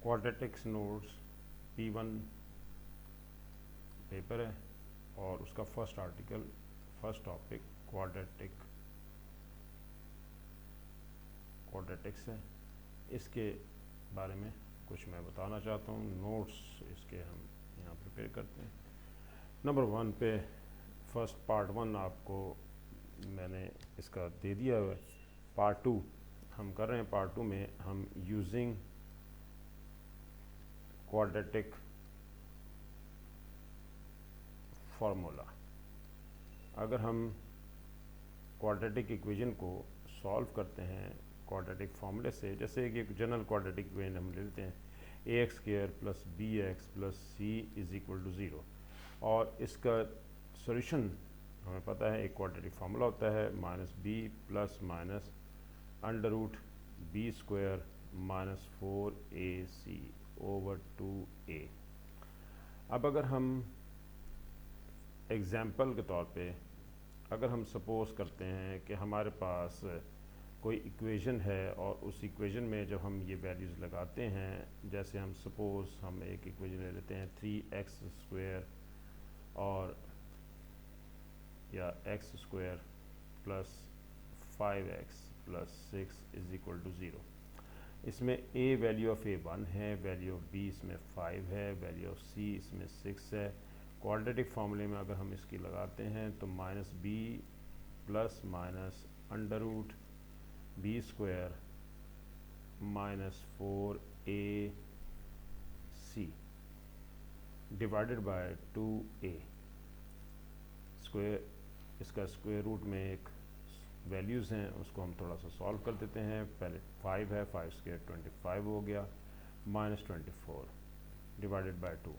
Quadratics notes P1 paper है और उसका फर्स्ट टॉपिक क्वाड्रेटिक्स है। इसके बारे में कुछ मैं बताना चाहता हूँ। नोट्स इसके हम यहाँ प्रिपेयर करते हैं। नंबर 1 पे फर्स्ट पार्ट 1 आपको मैंने इसका दे दिया है। पार्ट 2 हम कर रहे हैं। पार्ट 2 में हम यूजिंग क्वाड्रेटिक फार्मूला, अगर हम क्वाड्रेटिक इक्वेशन को सॉल्व करते हैं क्वाड्रेटिक फार्मूले से, जैसे कि एक जनरल क्वाड्रेटिक इक्वेशन हम लेते हैं ax² + bx + c = 0, और इसका सॉल्यूशन हमें पता है। एक क्वाड्रेटिक फार्मूला होता है -b ± √b² - 4ac/2a। अब अगर हम एग्ज़ाम्पल के तौर पे अगर हम सपोज़ करते हैं कि हमारे पास कोई इक्वेशन है और उस इक्वेशन में जब हम ये वैल्यूज़ लगाते हैं, जैसे हम सपोज़ हम एक इक्वेशन ले लेते हैं 3x² और या x² + 5x + 6 = 0। इसमें a वैल्यू ऑफ a 1 है, वैल्यू ऑफ b इसमें 5 है, वैल्यू ऑफ c इसमें 6 है। क्वाड्रेटिक फार्मूले में अगर हम इसकी लगाते हैं तो -b ± √b² - 4ac / 2a square. इसका स्क्वायर रूट में एक वैल्यूज़ हैं, उसको हम थोड़ा सा सॉल्व कर देते हैं। पहले 5 है, 5² 25 हो गया, -24 / 2।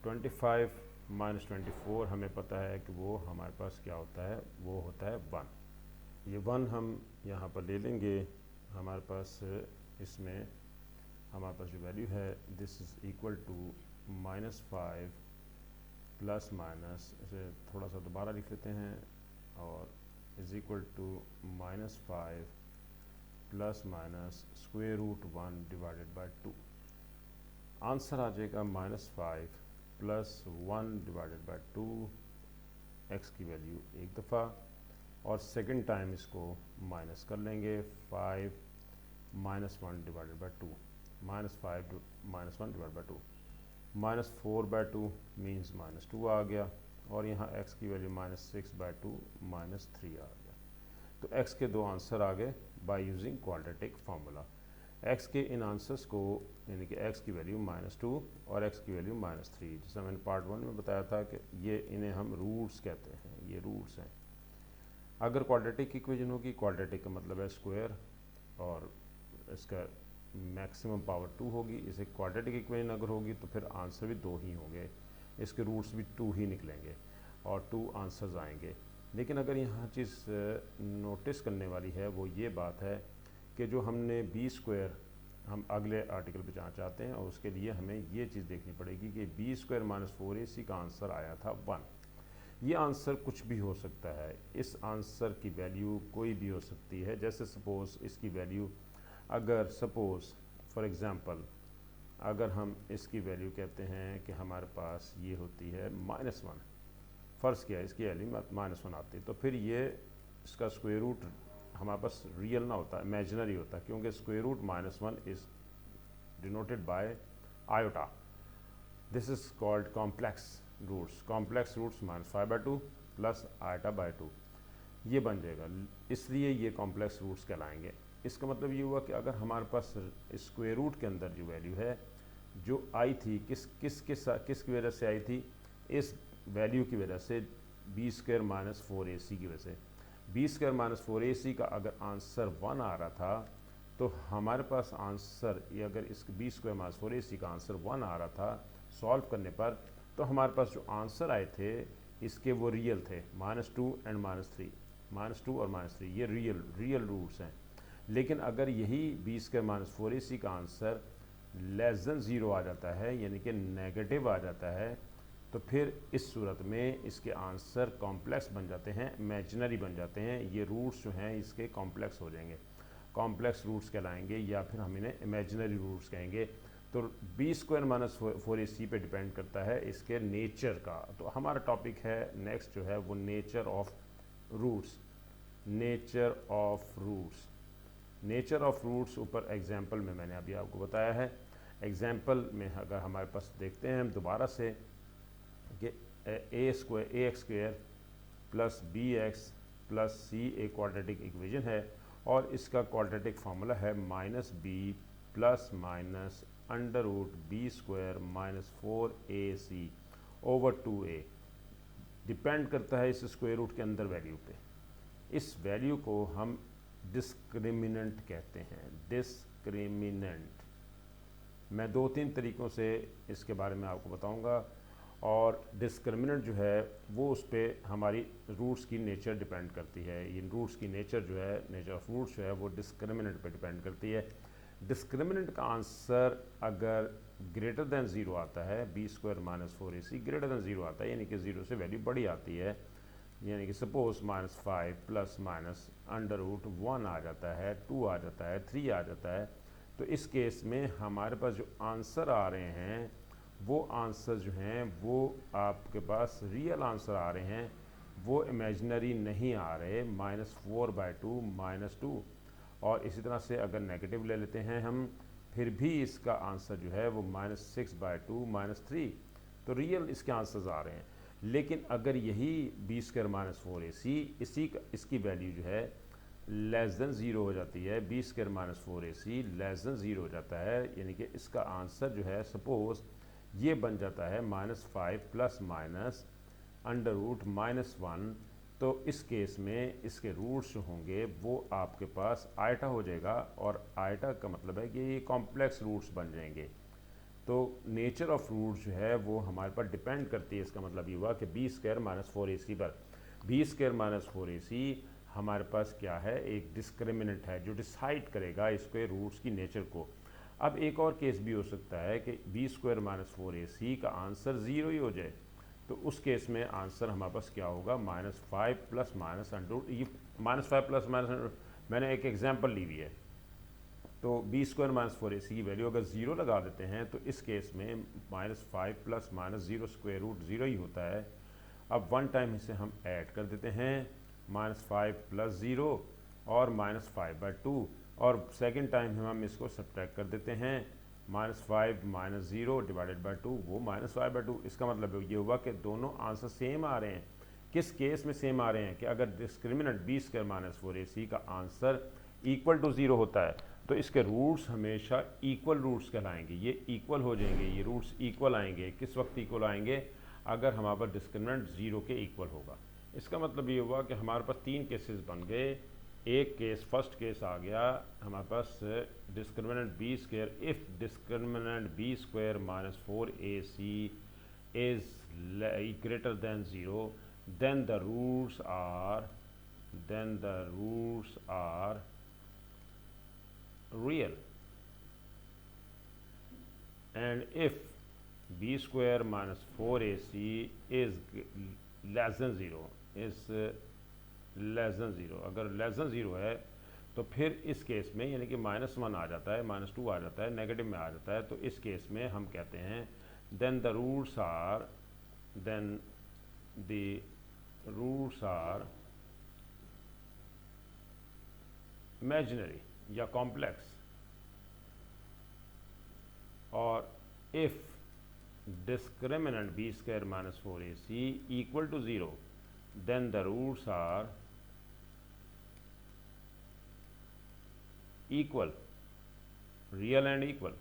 25 - 24 हमें पता है कि वो हमारे पास क्या होता है, वो होता है 1। ये 1 हम यहाँ पर ले लेंगे। हमारे पास इसमें हमारे पास जो वैल्यू है दिस इज़ इक्वल टू -5 ± इसे थोड़ा सा दोबारा लिख लेते हैं, और इज़ इक्वल टू -5 ± √1 / 2। आंसर आ जाएगा -5 + 1 / 2। x की वैल्यू एक दफ़ा, और सेकंड टाइम इसको माइनस कर लेंगे। 5 - 1 / 2 -5 - 1 / 2 -4/2 मीन्स -2 आ गया, और यहाँ x की वैल्यू -6/2 -3 आ गया। तो x के दो आंसर आ गए by using quadratic formula. x के इन आंसर्स को, यानी कि x की वैल्यू -2 और x की वैल्यू -3, जैसा मैंने पार्ट 1 में बताया था कि ये इन्हें हम रूट्स कहते हैं, ये रूट्स हैं। अगर क्वाड्रेटिक इक्वेशन होगी, क्वाड्रेटिक का मतलब है स्क्वायर, और इसका मैक्सिमम पावर 2 होगी। इसे क्वाड्रेटिक इक्वेशन अगर होगी तो फिर आंसर भी 2 ही होंगे, इसके रूट्स भी 2 ही निकलेंगे और 2 आंसर्स आएंगे। लेकिन अगर यहाँ चीज़ नोटिस करने वाली है वो ये बात है कि जो हमने b² हम अगले आर्टिकल पे जाना चाहते हैं, और उसके लिए हमें ये चीज़ देखनी पड़ेगी कि b² - 4ac का आंसर आया था 1। ये आंसर कुछ भी हो सकता है, इस आंसर की वैल्यू कोई भी हो सकती है। जैसे सपोज़ इसकी वैल्यू, अगर सपोज़ फॉर एग्ज़ाम्पल अगर हम इसकी वैल्यू कहते हैं कि हमारे पास ये होती है -1, फ़र्ज़ किया इसकी वैल्यू -1 आती, तो फिर ये इसका स्क्वायर रूट हमारे पास रियल ना होता, इमेजिनरी होता, क्योंकि square root -1 is denoted by iota. This is called complex roots. Complex roots -5/2 + i/2 ये बन जाएगा, इसलिए ये कॉम्प्लेक्स रूट्स कहलाएंगे। इसका मतलब ये हुआ कि अगर हमारे पास स्क्वायर रूट के अंदर जो वैल्यू है, जो आई थी, किस की वजह से आई थी, इस वैल्यू की वजह से b² - 4ac की वजह से। b² - 4ac का अगर आंसर 1 आ रहा था, तो हमारे पास आंसर, ये अगर इस b² - 4ac का आंसर 1 आ रहा था सॉल्व करने पर, तो हमारे पास जो आंसर आए थे इसके वो रियल थे, -2 एंड -3, -2 और -3 ये रियल रूट्स हैं। लेकिन अगर यही b² - 4ac का आंसर <0 आ जाता है, यानी कि नेगेटिव आ जाता है, तो फिर इस सूरत में इसके आंसर कॉम्प्लेक्स बन जाते हैं, इमेजिनरी बन जाते हैं। ये रूट्स जो हैं इसके कॉम्प्लेक्स हो जाएंगे, कॉम्प्लेक्स रूट्स कहलाएंगे, या फिर हम इन्हें इमेजिनरी रूट्स कहेंगे। तो बी स्क्वायर माइनस 4ac पे डिपेंड करता है इसके नेचर का। तो हमारा टॉपिक है नेक्स्ट जो है वो nature of roots. Nature of roots, nature of roots ऊपर एग्जाम्पल में मैंने अभी आपको बताया है। एग्जाम्पल में अगर हमारे पास देखते हैं हम दोबारा से कि a x square plus b x plus c एक क्वाड्रेटिक इक्वेशन है और इसका क्वाड्रेटिक फार्मूला है minus b plus minus under root b square minus 4ac over 2a। Depend करता है इस स्क्वायर रूट के अंदर वैल्यू पे। इस वैल्यू को हम डिस्क्रिमिनेंट कहते हैं। डिस्क्रिमिनेंट मैं 2-3 तरीक़ों से इसके बारे में आपको बताऊंगा। और डिस्क्रिमिनेंट जो है वो उस पर हमारी रूट्स की नेचर डिपेंड करती है। ये रूट्स की नेचर जो है, नेचर ऑफ रूट्स जो है वो डिस्क्रिमिनेंट पे डिपेंड करती है। डिस्क्रिमिनेंट का आंसर अगर ग्रेटर दैन 0 आता है, B square minus 4ac greater than 0 आता है, यानी कि 0 से वैल्यू बड़ी आती है, यानी कि suppose -5 plus minus under root 1 आ जाता है, 2 आ जाता है, 3 आ जाता है। तो इस केस में हमारे पास जो आंसर आ रहे हैं वो आंसर जो हैं वो आपके पास रियल आंसर आ रहे हैं, वो इमेजिनरी नहीं आ रहे। -4/2 -2। और इसी तरह से अगर नेगेटिव ले लेते हैं हम, फिर भी इसका आंसर जो है वो -6/2 -3। तो रियल इसके आंसर्स आ रहे हैं। लेकिन अगर यही बी स्क्वायर माइनस 4ac इसकी वैल्यू जो है लेस देन 0 हो जाती है, B square minus 4ac less than 0 हो जाता है, यानी कि इसका आंसर जो है सपोज ये बन जाता है -5 प्लस माइनस अंडर रूट -1। तो इस केस में इसके रूट्स जो होंगे वो आपके पास आयटा हो जाएगा, और आयटा का मतलब है कि ये कॉम्प्लेक्स रूट्स बन जाएंगे। तो नेचर ऑफ रूट जो है वो हमारे पर डिपेंड करती है। इसका मतलब ये हुआ कि बी स्क्वायर माइनस 4ac पर बी स्क्वायर माइनस 4ac हमारे पास क्या है, एक डिस्क्रिमिनेंट है जो डिसाइड करेगा इसके रूट्स की नेचर को। अब एक और केस भी हो सकता है कि बी स्क्वायर माइनस 4ac का आंसर 0 ही हो जाए। तो उस केस में आंसर हमारे पास क्या होगा, -5 प्लस माइनस अंडर, ये -5 प्लस माइनस, मैंने एक एग्जांपल ली हुई है। तो बी स्क्वायर माइनस 4ac की वैल्यू अगर 0 लगा देते हैं तो इस केस में -5 प्लस माइनस 0 स्क्वायर रूट 0 ही होता है। अब वन टाइम इसे हम ऐड कर देते हैं, -5 प्लस 0 और -5/2, और सेकेंड टाइम हम इसको सब्ट्रैक्ट कर देते हैं, -5 माइनस 0 डिवाइडेड बाई 2, वो -5/2। इसका मतलब ये हुआ कि दोनों आंसर सेम आ रहे हैं। किस केस में सेम आ रहे हैं कि अगर discriminant B square minus 4ac का आंसर इक्वल टू 0 होता है तो इसके रूट्स हमेशा इक्वल रूट्स कहलाएंगे। ये इक्वल हो जाएंगे, ये रूट्स इक्वल आएंगे। किस वक्त इक्वल आएंगे, अगर हमारे पास डिस्क्रिमिनेंट 0 के इक्वल होगा। इसका मतलब ये हुआ कि हमारे पास 3 केसेस बन गए। एक केस, फर्स्ट केस आ गया हमारे पास discriminant B square, if discriminant B square minus 4ac is greater than 0, then the roots are real, and if b square minus 4ac is less than 0, अगर लेस देन 0 है तो फिर इस case में यानी कि -1 आ जाता है, -2 आ जाता है, नेगेटिव में आ जाता है। तो इस केस में हम कहते हैं then the roots are imaginary या कॉम्प्लेक्स। और if discriminant B square minus 4ac equal to 0, then the roots are equal, real and equal.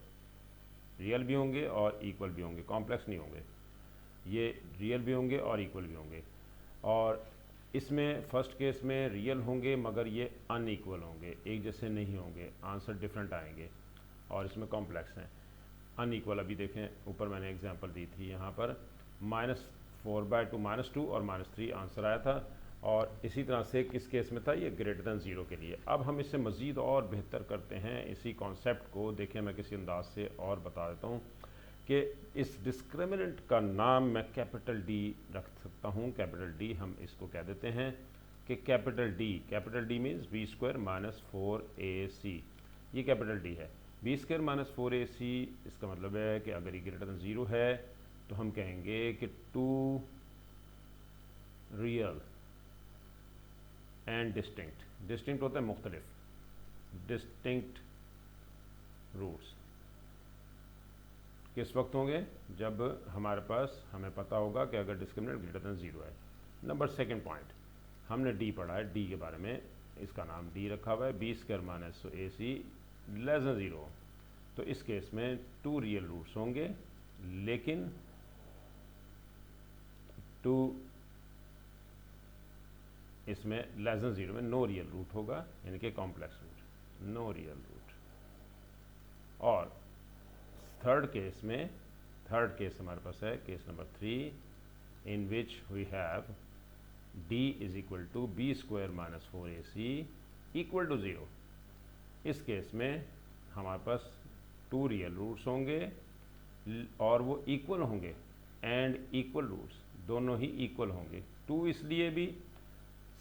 रियल भी होंगे और इक्वल भी होंगे, कॉम्प्लेक्स नहीं होंगे। ये रियल भी होंगे और इक्वल भी होंगे। और इसमें फर्स्ट केस में रियल होंगे मगर ये अनइक्वल होंगे, एक जैसे नहीं होंगे, आंसर डिफरेंट आएंगे। और इसमें कॉम्प्लेक्स हैं, अनइक्वल। अभी देखें ऊपर मैंने एग्जांपल दी थी, यहाँ पर -4/2 -2 और -3 आंसर आया था। और इसी तरह से किस केस में था, ये ग्रेटर दैन 0 के लिए। अब हम इससे मज़ीद और बेहतर करते हैं इसी कॉन्सेप्ट को। देखें मैं किसी अंदाज से और बता देता हूँ कि इस डिस्क्रिमिनेंट का नाम मैं कैपिटल D रख सकता हूँ। कैपिटल D हम इसको कह देते हैं कि capital D means B square minus 4ac, ये कैपिटल D है। बी स्क्वायर माइनस 4ac, इसका मतलब है कि अगर ये ग्रेटर देन 0 है तो हम कहेंगे कि two real and distinct, distinct होता है मुख्तलिफ, डिस्टिंक्ट रूट्स किस वक्त होंगे, जब हमारे पास हमें पता होगा कि अगर डिस्क्रिमिनेंट ग्रेटर देन 0 है। नंबर सेकंड पॉइंट हमने डी पढ़ा है, डी के बारे में, इसका नाम डी रखा हुआ है, बी स्क्वायर माइनस ए सी लेस देन 0, तो इस केस में टू रियल रूट्स होंगे, लेकिन टू इसमें लेस देन 0 में नो रियल रूट होगा, यानी कि complex root, no real root. और थर्ड केस हमारे पास है case number 3 in which we have d is equal to B square minus 4ac equal to 0। इस केस में हमारे पास टू रियल रूट्स होंगे और वो इक्वल होंगे, एंड इक्वल रूट्स दोनों ही इक्वल होंगे। टू इसलिए भी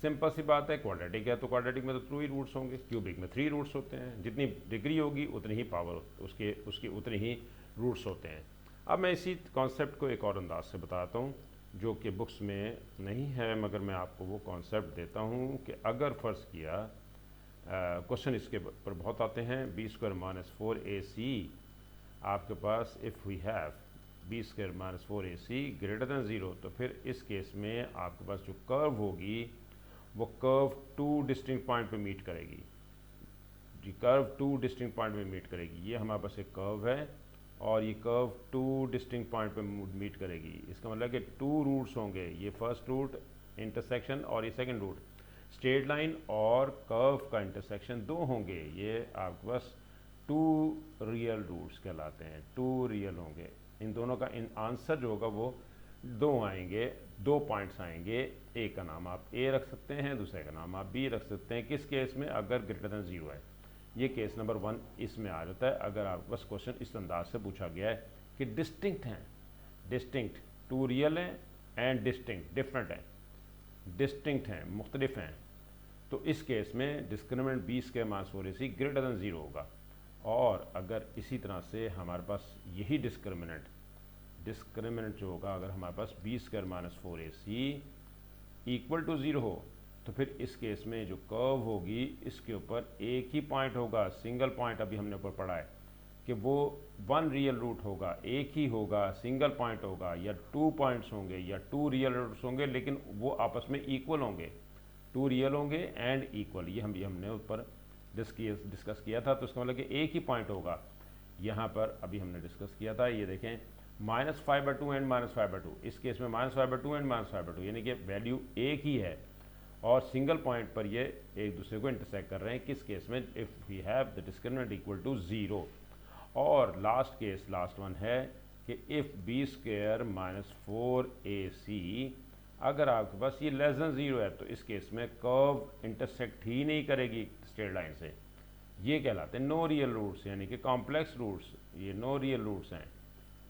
सिंपल सी बात है, क्वाड्रेटिक है तो क्वाड्रेटिक में तो टू ही रूट्स होंगे, क्यूबिक में 3 रूट्स होते हैं, जितनी डिग्री होगी उतनी ही पावर उसके उतने ही रूट्स होते हैं। अब मैं इसी कॉन्सेप्ट को एक और अंदाज से बताता हूँ जो कि बुक्स में नहीं है, मगर मैं आपको वो कॉन्सेप्ट देता हूँ कि अगर फ़र्ज़ किया क्वेश्चन इसके पर बहुत आते हैं, बी स्क्वायर माइनस 4ac आपके पास if we have b square minus 4ac greater than 0, तो फिर इस केस में आपके पास जो कर्व होगी वो कर्व टू डिस्टिंक्ट पॉइंट पे मीट करेगी, जी कर्व टू डिस्टिंक्ट पॉइंट पे मीट करेगी। ये हमारे पास एक कर्व है और ये कर्व टू डिस्टिंक्ट पॉइंट पे मीट करेगी, इसका मतलब कि टू रूट्स होंगे, ये फर्स्ट रूट इंटरसेक्शन और ये सेकंड रूट, स्ट्रेट लाइन और कर्व का इंटरसेक्शन दो होंगे, ये आपके पास टू रियल रूट्स कहलाते हैं, टू रियल होंगे। इन दोनों का इन आंसर जो होगा वो दो आएंगे, 2 पॉइंट्स आएंगे, एक का नाम आप ए रख सकते हैं, दूसरे का नाम आप बी रख सकते हैं। किस केस में, अगर ग्रेटर देन 0 है, ये केस नंबर 1 इसमें आ जाता है। अगर आपके पास क्वेश्चन इस अंदाज से पूछा गया है कि डिस्टिंक्ट हैं, डिस्टिंक्ट टू रियल हैं एंड डिस्टिंक्ट डिफरेंट हैं, डिस्टिंक्ट हैं मुख्तलिफ हैं, तो इस केस में discriminant B square minus 4ac greater than 0 होगा। और अगर इसी तरह से हमारे पास यही डिस्क्रिमिनेंट जो होगा, अगर हमारे पास b square minus 4ac equal to 0 हो, तो फिर इस केस में जो कर्व होगी इसके ऊपर एक ही पॉइंट होगा, सिंगल पॉइंट, अभी हमने ऊपर पढ़ा है कि वो 1 रियल रूट होगा, एक ही होगा, सिंगल पॉइंट होगा, या 2 पॉइंट्स होंगे या 2 रियल रूट्स होंगे, लेकिन वो आपस में इक्वल होंगे, 2 रियल होंगे एंड इक्वल। ये हमने ऊपर डिस्कस किया था, तो इसका मतलब कि एक ही पॉइंट होगा। यहाँ पर अभी हमने डिस्कस किया था, ये देखें -5/2 एंड -5/2, इस केस में -5/2 एंड -5/2, यानी कि वैल्यू एक ही है और सिंगल पॉइंट पर ये एक दूसरे को इंटरसेक्ट कर रहे हैं। किस केस में, if we have the discriminant equal to 0। और लास्ट केस, लास्ट वन है कि if B square minus 4ac अगर आपके पास ये लेस देन 0 है, तो इस केस में कर्व इंटरसेक्ट ही नहीं करेगी स्ट्रेट लाइन से, ये कहलाते हैं नो रियल रूट्स, यानी कि कॉम्प्लेक्स रूट्स। ये नो रियल रूट्स हैं,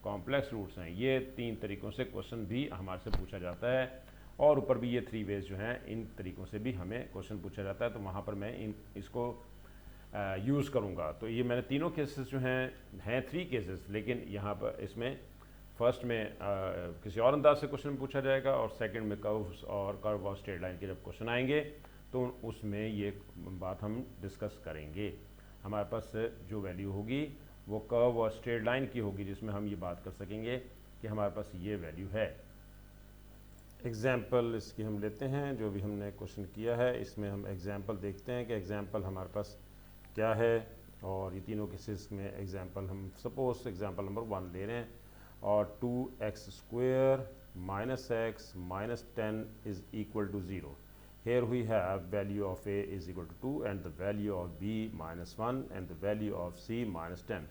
कॉम्प्लेक्स रूट्स हैं। ये 3 तरीक़ों से क्वेश्चन भी हमारे से पूछा जाता है, और ऊपर भी ये 3 वेज जो हैं, इन तरीक़ों से भी हमें क्वेश्चन पूछा जाता है, तो वहाँ पर मैं इसको यूज़ करूँगा। तो ये मैंने तीनों केसेस जो हैं 3 केसेस, लेकिन यहाँ पर इसमें फर्स्ट में किसी और अंदाज से क्वेश्चन पूछा जाएगा, और सेकंड में कर्व और स्ट्रेट लाइन के जब क्वेश्चन आएंगे तो उसमें ये बात हम डिस्कस करेंगे। हमारे पास जो वैल्यू होगी वो कर्व और स्ट्रेट लाइन की होगी, जिसमें हम ये बात कर सकेंगे कि हमारे पास ये वैल्यू है। एग्ज़ाम्पल इसकी हम लेते हैं, जो भी हमने क्वेश्चन किया है इसमें हम एग्ज़ाम्पल देखते हैं कि एग्ज़ाम्पल हमारे पास क्या है। और ये तीनों केसेस में एग्ज़ाम्पल हम सपोज एग्ज़ाम्पल नंबर 1 ले रहे हैं, और 2x² - x - 10 is equal to 0। Here we have value of a is equal to 2 and the value of b -1 and the value of c -10।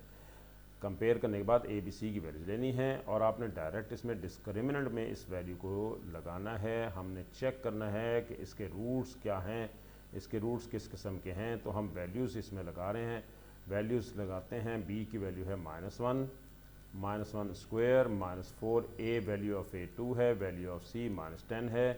Compare करने के बाद ए बी सी की values लेनी है, और आपने डायरेक्ट इसमें डिस्क्रिमिनेंट में इस वैल्यू को लगाना है। हमने चेक करना है कि इसके रूट्स क्या हैं, इसके रूट्स किस किस्म के हैं, तो हम वैल्यूज़ इसमें लगा रहे हैं। वैल्यूज़ लगाते हैं, b की वैल्यू है -1 -1² -4, a वैल्यू ऑफ a 2 है, वैल्यू ऑफ c -10 है,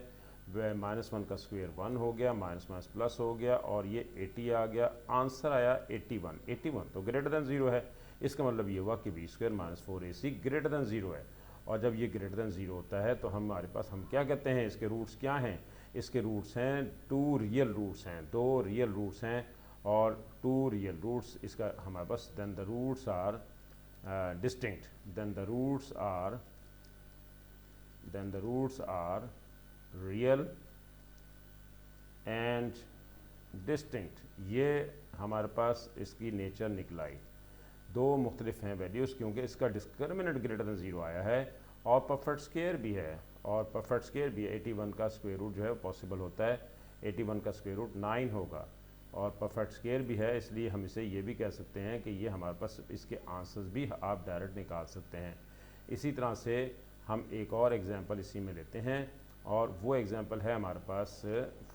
-1 का स्क्वायर 1 हो गया, माइनस माइनस प्लस हो गया और ये 80 आ गया। आंसर आया 81। 81 तो ग्रेटर दैन 0 है, इसका मतलब ये हुआ कि b² - 4ac ग्रेटर दैन 0 है। और जब ये ग्रेटर दैन 0 होता है तो हमारे पास हम क्या कहते हैं, इसके रूट्स क्या हैं? इसके रूट्स हैं 2 रियल रूट्स हैं, 2 रियल रूट्स हैं और 2 रियल रूट्स इसका हमारे पास। Then the roots are distinct, then the roots are real and distinct. ये हमारे पास इसकी नेचर निकलाई। दो मुख्तलिफ हैं वैल्यूज़, क्योंकि इसका डिस्क्रिमिनेंट ग्रेटर दैन 0 आया है और परफेक्ट स्क्वायर भी है, और परफेक्ट स्क्वायर भी 81 का स्क्वायर रूट जो है पॉसिबल होता है। 81 का स्क्वायर रूट 9 होगा और परफेक्ट स्क्वायर भी है, इसलिए हम इसे ये भी कह सकते हैं कि ये हमारे पास इसके आंसर्स भी आप डायरेक्ट निकाल सकते हैं। इसी तरह से हम एक और एग्जांपल इसी में लेते हैं और वो एग्जांपल है हमारे पास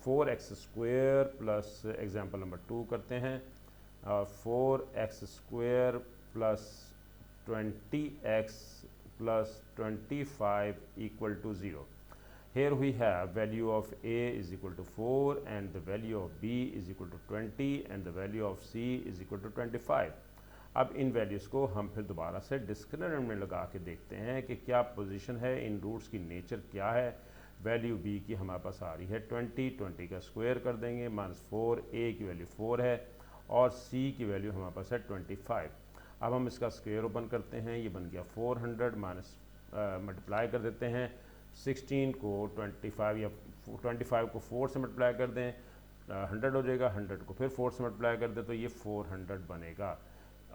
4x² प्लस एग्जांपल नंबर 2 करते हैं। 4x² plus 20x plus 25 equal to 0. Here we have value of a is equal to 4 and the value of b is equal to 20 and the value of c is equal to 25. अब इन values को हम फिर दोबारा से discriminant में लगा के देखते हैं कि क्या पोजीशन है, इन रूट्स की नेचर क्या है। वैल्यू b की हमारे पास आ रही है 20 का स्क्वायर कर देंगे -4, a की वैल्यू 4 है और c की वैल्यू हमारे पास है 25। अब हम इसका स्क्वायर ओपन करते हैं, ये बन गया 400 माइनस मल्टीप्लाई कर देते हैं 16 को 25 या 25 को 4 से मल्टीप्लाई कर दें 100 हो जाएगा, 100 को फिर 4 से मल्टीप्लाई कर दें तो ये 400 बनेगा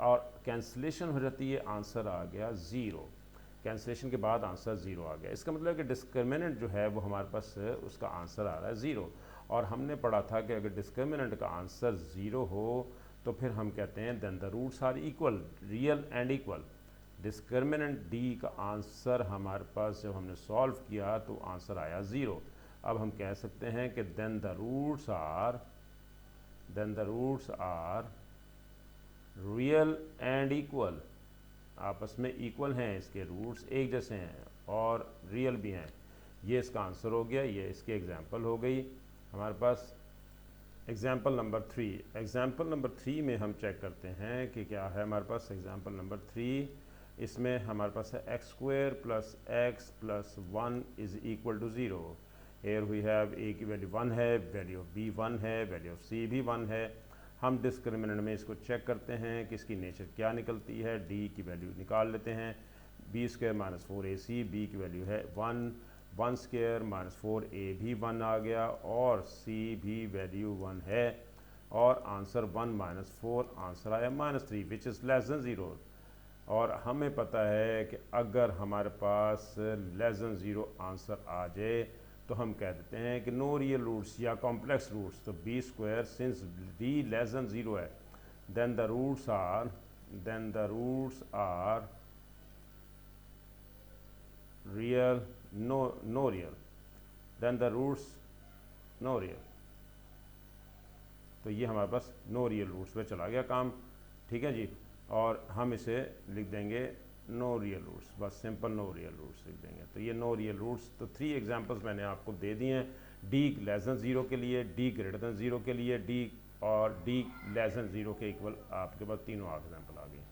और कैंसिलेशन हो जाती है, आंसर आ गया 0। कैंसिलेशन के बाद आंसर 0 आ गया। इसका मतलब कि डिस्क्रिमिनेंट जो है वो हमारे पास उसका आंसर आ रहा है 0। और हमने पढ़ा था कि अगर डिस्क्रिमिनेंट का आंसर 0 हो तो फिर हम कहते हैं then the roots are equal, real and equal. Discriminant D का आंसर हमारे पास जब हमने सॉल्व किया तो आंसर आया 0। अब हम कह सकते हैं कि then the roots are real and equal. आपस में इक्वल हैं, इसके रूट्स एक जैसे हैं और रियल भी हैं। ये इसका आंसर हो गया, ये इसकी एग्जांपल हो गई हमारे पास। एग्जाम्पल नंबर 3, एग्जाम्पल नंबर 3 में हम चेक करते हैं कि क्या है हमारे पास। एग्जाम्पल नंबर 3, इसमें हमारे पास है x² plus x plus 1 is equal to 0। Here we have a की वैल्यू 1 है, वैल्यू ऑफ b 1 है, वैल्यू ऑफ c भी 1 है। हम डिस्क्रिमिनेंट में इसको चेक करते हैं कि इसकी नेचर क्या निकलती है। d की वैल्यू निकाल लेते हैं, b² - 4ac, b की वैल्यू है 1, 1² - 4a भी 1 आ गया और c भी वैल्यू 1 है और आंसर 1 - 4 आंसर आया -3 विच इज़ लेस दैन 0। और हमें पता है कि अगर हमारे पास लेस दैन 0 आंसर आ जाए तो हम कह देते हैं कि नो रियल रूट्स या कॉम्प्लेक्स रूट्स। तो b² since d less than 0 है then the roots are real, no real, then the roots no real. तो ये हमारे पास नो रियल रूट्स पे चला गया काम, ठीक है जी। और हम इसे लिख देंगे नो रियल रूट्स, बस सिंपल नो रियल रूट्स लिख देंगे। तो ये नो रियल रूट्स, तो 3 एग्जांपल्स मैंने आपको दे दिए हैं। d लेस दैन 0 के लिए, d ग्रेटर दैन 0 के लिए, d और d लेस दैन 0 के इक्वल आपके पास तीनों एग्जांपल आ गए।